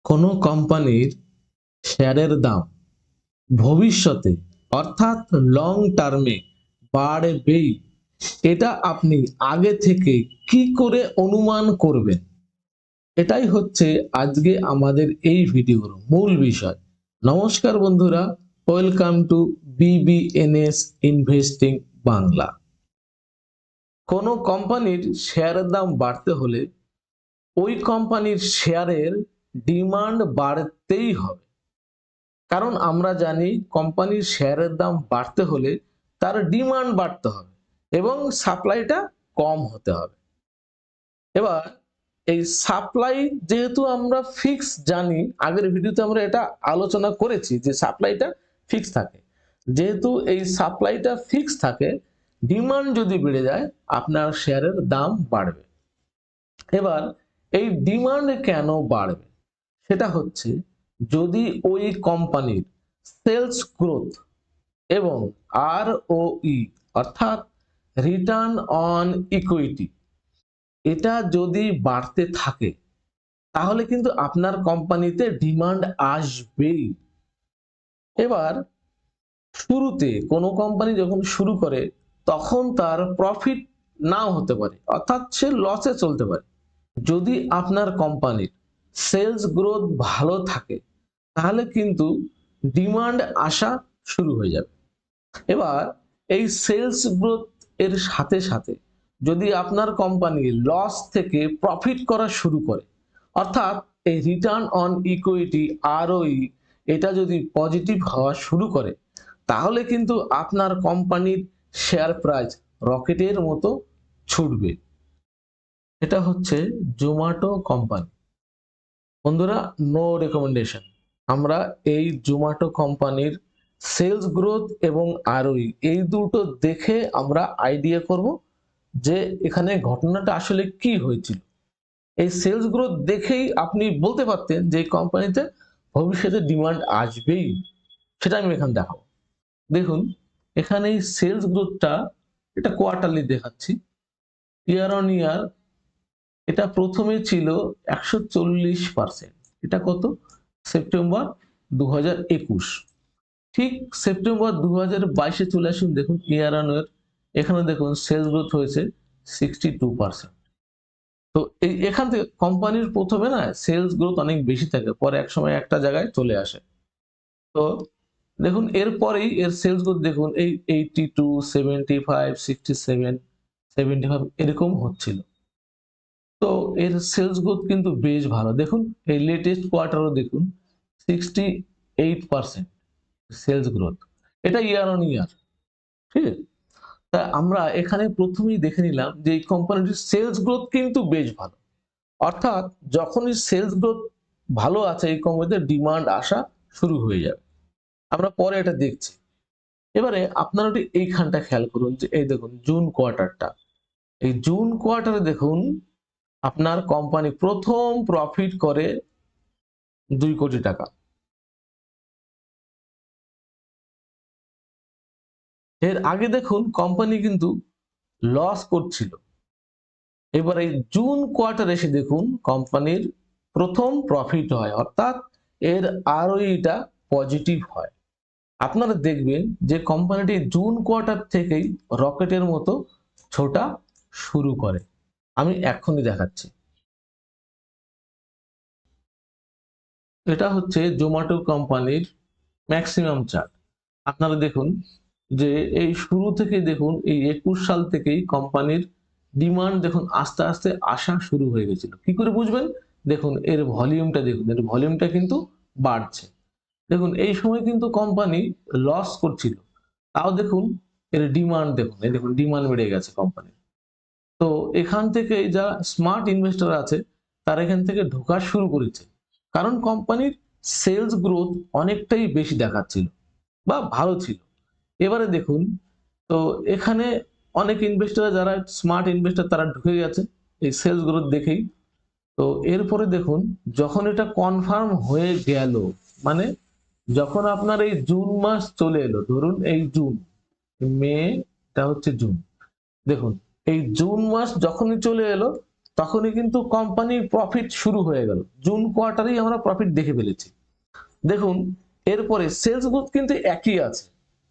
কোনো কোম্পানির শেয়ারের দাম ভবিষ্যতে অর্থাৎ লং টার্মে বাড়বেই, এটা আপনি আগে থেকে কি করে অনুমান করবেন? এটাই হচ্ছে আজকে আমাদের এই ভিডিওর মূল বিষয়। নমস্কার বন্ধুরা, ওয়েলকাম টু বিবিএনএস ইনভেস্টিং বাংলা। কোনো কোম্পানির শেয়ারের দাম বাড়তে হলে ওই কোম্পানির শেয়ারের ডিমান্ড বাড়তেই হবে। কারণ আমরা জানি কোম্পানির শেয়ারের দাম বাড়তে হলে তার ডিমান্ড বাড়তে হবে এবং সাপ্লাইটা কম হতে হবে। এবার এই সাপ্লাই যেহেতু আমরা ফিক্স জানি, আগের ভিডিওতে আমরা এটা আলোচনা করেছি যে সাপ্লাইটা ফিক্স থাকে। যেহেতু এই সাপ্লাইটা ফিক্স থাকে, ডিমান্ড যদি বেড়ে যায় আপনার শেয়ারের দাম বাড়বে। এবার এই ডিমান্ড কেন বাড়বে সেটা হচ্ছে যদি ওই কোম্পানির সেলস গ্রোথ এবং ROE অর্থাৎ রিটার্ন অন ইকুইটি এটা যদি বাড়তে থাকে তাহলে কিন্তু আপনার কোম্পানিতে ডিমান্ড আসবেই। এবার শুরুতে কোনো কোম্পানি যখন শুরু করে তখন তার প্রফিট নাও হতে পারে, অর্থাৎ সে লসে চলতে পারে। যদি আপনার কোম্পানির সেলস গ্রোথ ভালো থাকে তাহলে কিন্তু ডিমান্ড আসা শুরু হয়ে যাবে। এবার এই সেলস গ্রোথ এর সাথে সাথে যদি আপনার কোম্পানি লস থেকে প্রফিট করা শুরু করে, অর্থাৎ এই রিটার্ন অন ইকুইটি ROE এটা যদি পজিটিভ হওয়া শুরু করে তাহলে কিন্তু আপনার কোম্পানির শেয়ার প্রাইস রকেটের মতো ছুটবে। এটা হচ্ছে জোম্যাটো কোম্পানি। বন্ধুরা, নো রেকমেন্ডেশন। আমরা এই জোম্যাটো কোম্পানির সেলস গ্রোথ এবং ROE এই দুটো দেখে আমরা আইডিয়া করব যে এখানে ঘটনাটা আসলে কি হয়েছিল। এই সেলস গ্রোথ দেখেই আপনি বলতে পারতেন যে এই কোম্পানিতে ভবিষ্যতে ডিমান্ড আসবেই, সেটা আমি এখানে দেখাবো। দেখুন এখানে এই সেলস গ্রোথটা এটা কোয়ার্টারলি দেখাচ্ছি। ইয়ার অন ইয়ার এটা প্রথমে ছিল 140%। এটা কত? সেপ্টেম্বর 2021। ঠিক সেপ্টেম্বর 2022-এ চলে আসুন, দেখুন ইয়ার অন ইয়ার এখানে দেখুন সেলস গ্রোথ হয়েছে 62%। তো এখান থেকে কোম্পানির প্রথমে না সেলস গ্রোথ অনেক বেশি থাকে, পরে এক সময় একটা জায়গায় চলে আসে। তো দেখুন এরপরেই এর সেলস গ্রোথ দেখুন এই 82, 75, 67, 75 এরকম হচ্ছিল। তো এর সেলস গ্রোথ কিন্তু বেশ ভালো। দেখুন এই লেটেস্ট কোয়ার্টারও দেখুন 68% সেলস গ্রোথ। এটা ইয়ার অন ইয়ার, ঠিক আছে? তা আমরা এখানে প্রথমেই দেখে নিলাম যে এই কোম্পানিটির সেলস গ্রোথ কিন্তু বেশ ভালো। অর্থাৎ যখনই সেলস গ্রোথ ভালো আছে এই কোম্পানিতে ডিমান্ড আসা শুরু হয়ে যাবে। আমরা পরে এটা দেখছি। এবারে আপনারা একটু এইখানটা খেয়াল করুন যে এই দেখুন জুন কোয়ার্টারটা। এই জুন কোয়ার্টারে দেখুন আপনার কোম্পানি প্রথম প্রফিট করে 2 কোটি টাকা। এর আগে দেখুন কোম্পানি কিন্তু লস করছিল। এবার এই জুন কোয়ার্টার এসে দেখুন কোম্পানির প্রথম প্রফিট হয়, অর্থাৎ এর ROE-টা পজিটিভ হয়। আপনারা দেখবেন যে কোম্পানিটি জুন কোয়ার্টার থেকেই রকেটের মতো ছোটা শুরু করে। আমি এখনই দেখাচ্ছি। এটা হচ্ছে জোম্যাটো কোম্পানির ম্যাক্সিমাম চার্ট। আপনারা দেখুন যে এই শুরু থেকে দেখুন এই 21 সাল থেকেই কোম্পানির ডিমান্ড দেখুন আস্তে আস্তে আসা শুরু হয়ে গেছিল। কি করে বুঝবেন? দেখুন এর ভলিউমটা দেখুন, এর ভলিউমটা কিন্তু বাড়ছে। দেখুন এই সময় কিন্তু কোম্পানি লস করছিল, তাও দেখুন এর ডিমান্ড দেখুন, এই দেখুন ডিমান্ড বেড়ে গেছে কোম্পানির। তো এখান থেকে যারা স্মার্ট ইনভেস্টর আছে তারা এখান থেকে ঢোকা শুরু করেছে, কারণ কোম্পানির সেলস গ্রোথ অনেকটাই বেশি দেখাচ্ছিল বা ভালো ছিল। এবারে দেখুন তো এখানে অনেক ইনভেস্টর যারা স্মার্ট ইনভেস্টর তারা ঢুকে গেছে এই সেলস গ্রোথ দেখেই। তো এরপরে দেখুন যখন এটা কনফার্ম হয়ে গেল, মানে যখন আপনার এই জুন মাস চলে এলো, ধরুন এই জুন, মে, এটা হচ্ছে জুন, দেখুন এই জুন মাস যখনই চলে এলো তখনই কিন্তু কোম্পানির প্রফিট শুরু হয়ে গেল। জুন কোয়ার্টারেই আমরা প্রফিট দেখে ফেলেছি। দেখুন এরপরে সেলস গ্রোথ কিন্তু একই আছে,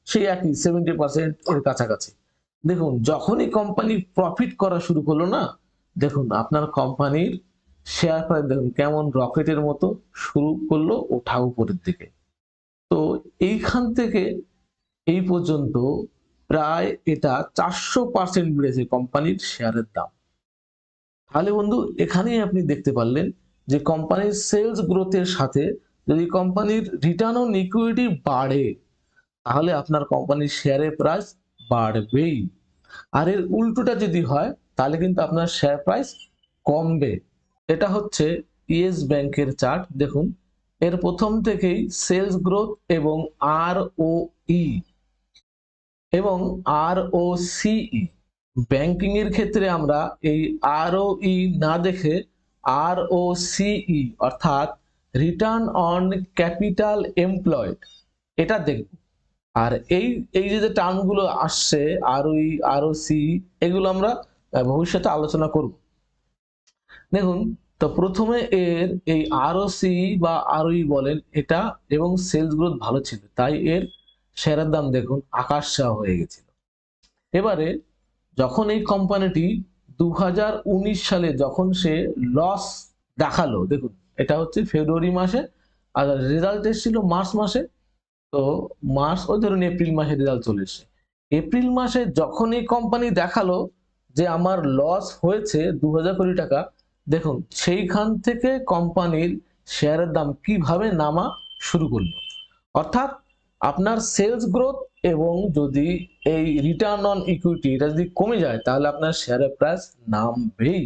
সেই একই 70% এর কাছাকাছি। দেখুন যখনই কোম্পানি প্রফিট করা শুরু করলো না, দেখুন আপনার কোম্পানির শেয়ার প্রাইস দেখুন কেমন রকেটের মতো শুরু করলো ওঠা উপরের দিকে। তো এইখান থেকে এই পর্যন্ত প্রায় এটা 400% বেড়েছে কোম্পানির শেয়ারের দাম। তাহলে বন্ধু এখানেই আপনি দেখতে পারলেন যে কোম্পানির সেলস গ্রোথের সাথে যদি কোম্পানির রিটার্ন অন ইকুইটি বাড়ে, তাহলে আপনার কোম্পানির শেয়ারের প্রাইস বাড়বেই। আর এর উল্টোটা যদি হয় তাহলে কিন্তু আপনার শেয়ার প্রাইস কমবে। এটা হচ্ছে ইয়েস ব্যাংকের চার্ট। দেখুন এর প্রথম থেকেই সেলস গ্রোথ এবং ROE এবং ROCE, ব্যাংকিং এর ক্ষেত্রে আমরা এই ROE না দেখে ROCE অর্থাৎ রিটার্ন অন ক্যাপিটাল এমপ্লয়েড এটা দেখব। আর এই এই যে টার্মগুলো আসছে ROE ROCE এগুলো আমরা ভবিষ্যতে আলোচনা করব। দেখুন তো প্রথমে এর এই ROCE বা ROE বলেন এটা এবং সেলস গ্রোথ ভালো ছিল, তাই এর শেয়ারের দাম দেখুন আকাশ ছোঁয়া হয়ে গেছিল। এবারে যখন এই কোম্পানিটি 2019 সালে যখন সে লস দেখালো, দেখুন এটা হচ্ছে ফেব্রুয়ারি মাসে আর রেজাল্ট এসেছিল মার্চ মাসে। তো মার্চ ওই ধরুন এপ্রিল মাসে রেজাল্ট চলে এসেছে। এপ্রিল মাসে যখন এই কোম্পানি দেখালো যে আমার লস হয়েছে 2000 কোটি টাকা, দেখুন সেইখান থেকে কোম্পানির শেয়ারের দাম কিভাবে নামা শুরু করলো। অর্থাৎ আপনার সেলস গ্রোথ এবং যদি এই রিটার্ন অন ইকুইটি এটা যদি কমে যায় তাহলে আপনার শেয়ারের প্রাইস নামবেই।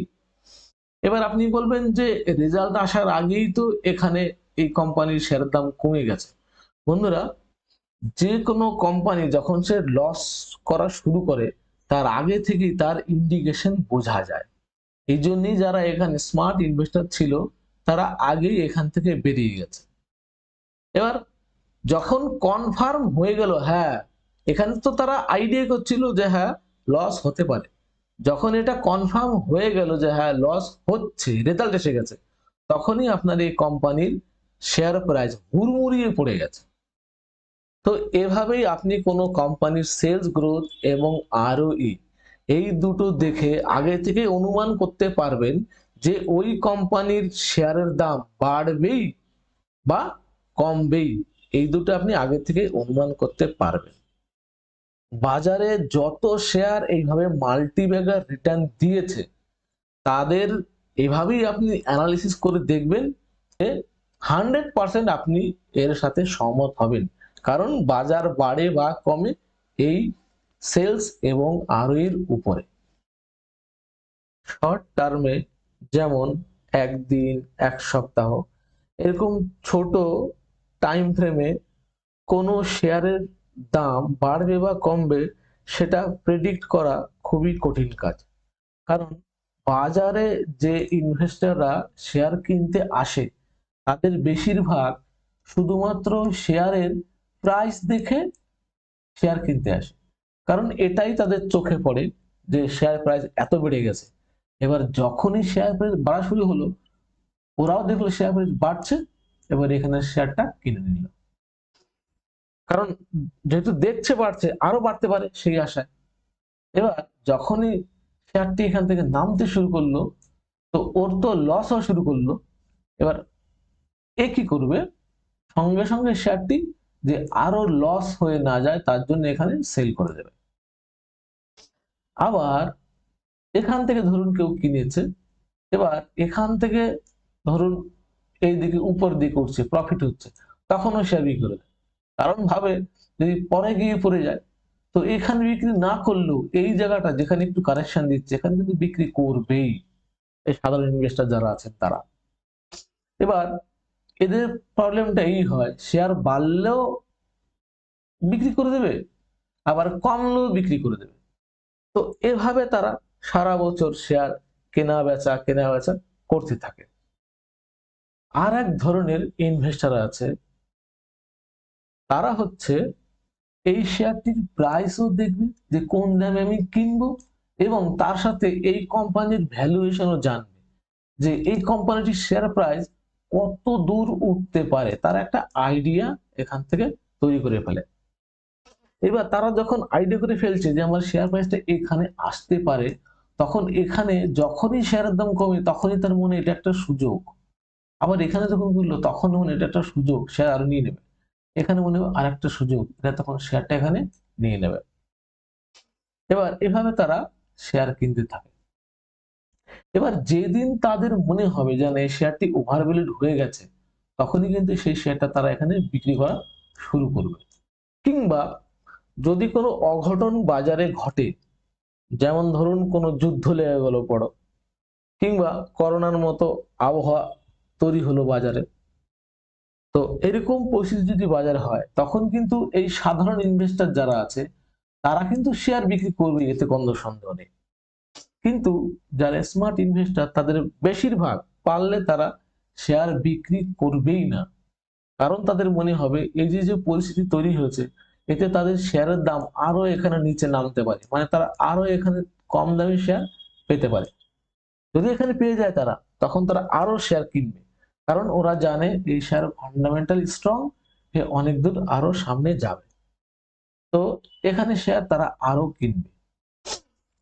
এবার আপনি বলবেন যে রেজাল্ট আসার আগেই তো এখানে এই কোম্পানির শেয়ারের দাম কমে গেছে। বন্ধুরা যে কোনো কোম্পানি যখন সে লস করা শুরু করে তার আগে থেকেই তার ইন্ডিকেশন বোঝা যায়। এই জন্যই যারা এখানে স্মার্ট ইনভেস্টর ছিল তারা আগেই এখান থেকে বেরিয়ে গেছে। এবার যখন কনফার্ম হয়ে গেল, হ্যাঁ এখানে তো তারা আইডিয়া করছিল যে হ্যাঁ লস হতে পারে, যখন এটা কনফার্ম হয়ে গেল যে হ্যাঁ লস হচ্ছে, রেজাল্ট এসে গেছে, তখনই আপনার এই কোম্পানির শেয়ার প্রাইস হুড়মুড়িয়ে পড়ে গেছে। তো এভাবেই আপনি কোনো কোম্পানির সেলস গ্রোথ এবং ROE এই দুটো দেখে আগে থেকে অনুমান করতে পারবেন যে ওই কোম্পানির শেয়ারের দাম বাড়বেই বা কমবেই। এই দুটো আপনি আগে থেকে অনুমান করতে পারবেন। বাজারে যত শেয়ার এইভাবে মাল্টিব্যাগার রিটার্ন দিয়েছে তাদের এভাবেই আপনি অ্যানালিসিস করে দেখবেন যে 100% আপনি এর সাথে সহমত হবেন, কারণ বাজার বাড়ে বা কমে এই সেলস এবং ROE এর উপরে। শর্ট টার্মে যেমন একদিন এক সপ্তাহ এরকম ছোট টাইম ফ্রেমে কোনো শেয়ারের দাম বাড়বে বা কমবে সেটা প্রেডিক্ট করা খুবই কঠিন কাজ। কারণ বাজারে যে ইনভেস্টররা শেয়ার কিনতে আসে তাদের বেশিরভাগ শুধুমাত্র শেয়ারের প্রাইস দেখে শেয়ার কিনতে আসে, কারণ এটাই তাদের চোখে পড়ে যে শেয়ার প্রাইস এত বেড়ে গেছে। এবার যখনই শেয়ার প্রাইস বাড়া শুরু হলো ওরাও দেখলো শেয়ার প্রাইস বাড়ছে, এবার এখানে শেয়ারটা কিনে নিল, কারণ যেহেতু দেখছে বাড়ছে আরো বাড়তে পারে সেই আশায়। এবার যখনই শেয়ারটি এখান থেকে নামতে শুরু করলো তো ওর তো লস হওয়া শুরু করলো। এবার এ কি করবে, সঙ্গে সঙ্গে শেয়ারটি যে আরো লস হয়ে না যায় তার জন্য এখানে সেল করে দেবে। আবার এখান থেকে ধরুন কেউ কিনেছে, এবার এখান থেকে ধরুন এই দিকে উপর দিকে উঠছে প্রফিট হচ্ছে, তখনও শেয়ার বিক্রি করে দেয়, কারণ ভাবে যদি পরে গিয়ে পড়ে যায় তো এখানে বিক্রি না করলেও এই জায়গাটা যেখানে একটু কারেকশন দিচ্ছে এখানে কিন্তু বিক্রি করবেই এই সাধারণ ইনভেস্টর যারা আছেন তারা। এবার এদের প্রবলেমটা এই হয়, শেয়ার বাড়লেও বিক্রি করে দেবে আবার কমলেও বিক্রি করে দেবে। তো এভাবে তারা সারা বছর শেয়ার কেনা বেচা করতে থাকে। আর এক ধরনের ইনভেস্টর আছে, তারা হচ্ছে এই শেয়ারটির প্রাইসও দেখবে যে কোন দামে আমি কিনবো এবং তার সাথে এই কোম্পানির ভ্যালুয়েশনও জানবে যে এই কোম্পানিটির শেয়ার প্রাইস কত দূর উঠতে পারে, তারা একটা আইডিয়া এখান থেকে তৈরি করে ফেলে। এবার তারা যখন আইডিয়া করে ফেলছে যে আমার শেয়ার প্রাইসটা এখানে আসতে পারে, তখন এখানে যখনই শেয়ারের দাম কমে তখনই তার মনে এটা একটা সুযোগ। আবার এখানে যখন বললো তখন মনে এটা একটা সুযোগ, শেয়ার আরো নিয়ে নেবে। এখানে মনে হয় আর একটা সুযোগ, এটা তখন শেয়ারটা এখানে নিয়ে নেবে। এবার এভাবে তারা শেয়ার কিনতে থাকে। এবার যেদিন তাদের মনে হবে যে এই শেয়ারটি ওভারভ্যালুড হয়ে গেছে, তখনই কিন্তু সেই শেয়ারটা তারা এখানে বিক্রি করা শুরু করবে। কিংবা যদি কোনো অঘটন বাজারে ঘটে, যেমন ধরুন কোনো যুদ্ধ লেগে গেল বড়, কিংবা করোনার মতো আবহাওয়া তৈরি হলো বাজারে, তো এরকম পরিস্থিতি যদি বাজারে হয়, তখন কিন্তু এই সাধারণ ইনভেস্টর যারা আছে তারা কিন্তু শেয়ার বিক্রি করবে, এতে কোনো সন্দেহ নেই। কিন্তু যারা স্মার্ট ইনভেস্টর তাদের বেশিরভাগ পারলে তারা শেয়ার বিক্রি করবেই না। কারণ তাদের মনে হবে এই যে পরিস্থিতি তৈরি হয়েছে, এতে তাদের শেয়ারের দাম আরো এখানে নিচে নামতে পারে, মানে তারা আরো এখানে কম দামে শেয়ার পেতে পারে। যদি এখানে পেয়ে যায় তারা, তখন তারা আরো শেয়ার কিনবে, কারণ ওরা জানে এই শেয়ার ফান্ডামেন্টাল স্ট্রং, অনেক দূর আরো সামনে যাবে। তো এখানে শেয়ার তারা আরো কিনবে।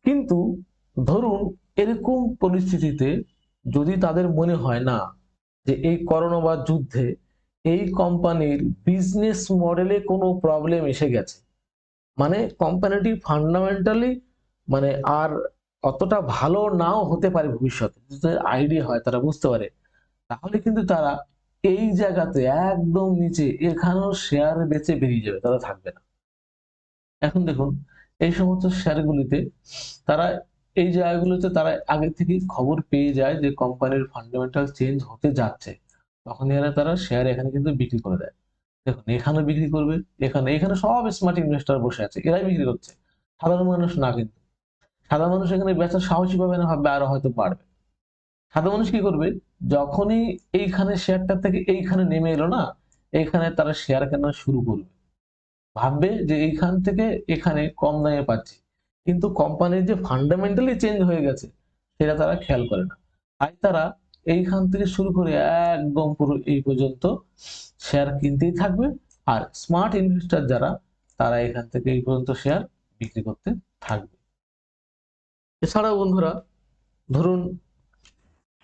কিন্তু ধরুন এরকম পরিস্থিতিতে যদি তাদের মনে হয় না যে এই করোনা বা যুদ্ধে এই কোম্পানির বিজনেস মডেলে কোনো প্রবলেম এসে গেছে, মানে কোম্পানিটি ফান্ডামেন্টালি মানে আর অতটা ভালো নাও হতে পারে ভবিষ্যতে, যদি আইডিয়া হয় তারা বুঝতে পারে, তাহলে কিন্তু তারা এই জায়গাতে একদম নিচে এখানেও শেয়ার বেচে বেরিয়ে যাবে, তারা থাকবে না। এখন দেখুন এই সমস্ত শেয়ারগুলিতে তারা এই জায়গাগুলোতে তারা আগে থেকেই খবর পেয়ে যায় যে কোম্পানির ফান্ডামেন্টাল চেঞ্জ হতে যাচ্ছে, তখন এরা তারা শেয়ার এখানে কিন্তু বিক্রি করে দেয়। দেখুন এখানে বিক্রি করবে, এখানে এখানে সব স্মার্ট ইনভেস্টর বসে আছে, এরাই বিক্রি করছে, সাধারণ মানুষ না। কিন্তু সাধারণ মানুষ এখানে বেচার সাহসী পাবে না, ভাববে আরো হয়তো বাড়বে। সাধারণ মানুষ কি করবে, যখনই এইখানে শেয়ারটা থেকে এইখানে নেমে এলো না, এইখানে তারা শেয়ার কেনা শুরু করবে, ভাববে যে এইখান থেকে এখানে কম দামে পাচ্ছি, কিন্তু কোম্পানির যে ফান্ডামেন্টালি চেঞ্জ হয়ে গেছে সেটা তারা খেয়াল করে না। তাই তারা এইখান থেকে শুরু করে একদম পুরো এই পর্যন্ত শেয়ার কিনতেই থাকবে। আর স্মার্ট ইনভেস্টর যারা, তারা এখান থেকে এই পর্যন্ত শেয়ার বিক্রি করতে থাকবে। এছাড়াও বন্ধুরা, ধরুন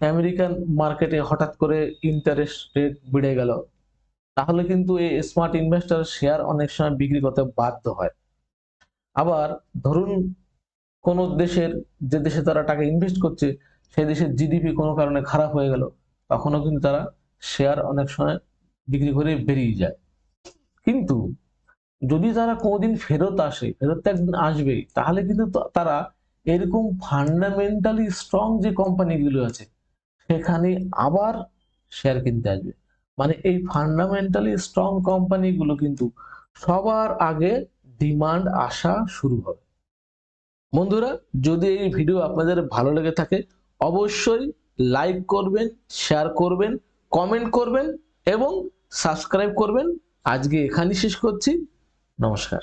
আমেরিকান মার্কেটে হঠাৎ করে ইন্টারেস্ট রেট বেড়ে গেল, তাহলে কিন্তু এই স্মার্ট ইনভেস্টর শেয়ার অনেক সময় বিক্রি করতে বাধ্য হয়। আবার ধরুন কোন দেশের, যে দেশে তারা টাকা ইনভেস্ট করছে সেই দেশের জিডিপি কোনো কারণে খারাপ হয়ে গেল, তখনও কিন্তু তারা শেয়ার অনেক সময় বিক্রি করে বেরিয়ে যায়। কিন্তু যদি তারা কোনোদিন ফেরত আসে, ফেরত তো একদিন আসবেই, তাহলে কিন্তু তারা এরকম ফান্ডামেন্টালি স্ট্রং যে কোম্পানিগুলো আছে সেখানে আবার শেয়ার কিনতে আসবে। মানে এই ফান্ডামেন্টালি স্ট্রং কোম্পানিগুলো কিন্তু সবার আগে ডিমান্ড আসা শুরু হবে। বন্ধুরা, যদি এই ভিডিও আপনাদের ভালো লেগে থাকে, অবশ্যই লাইক করবেন, শেয়ার করবেন, কমেন্ট করবেন এবং সাবস্ক্রাইব করবেন। আজকে এখানেই শেষ করছি। নমস্কার।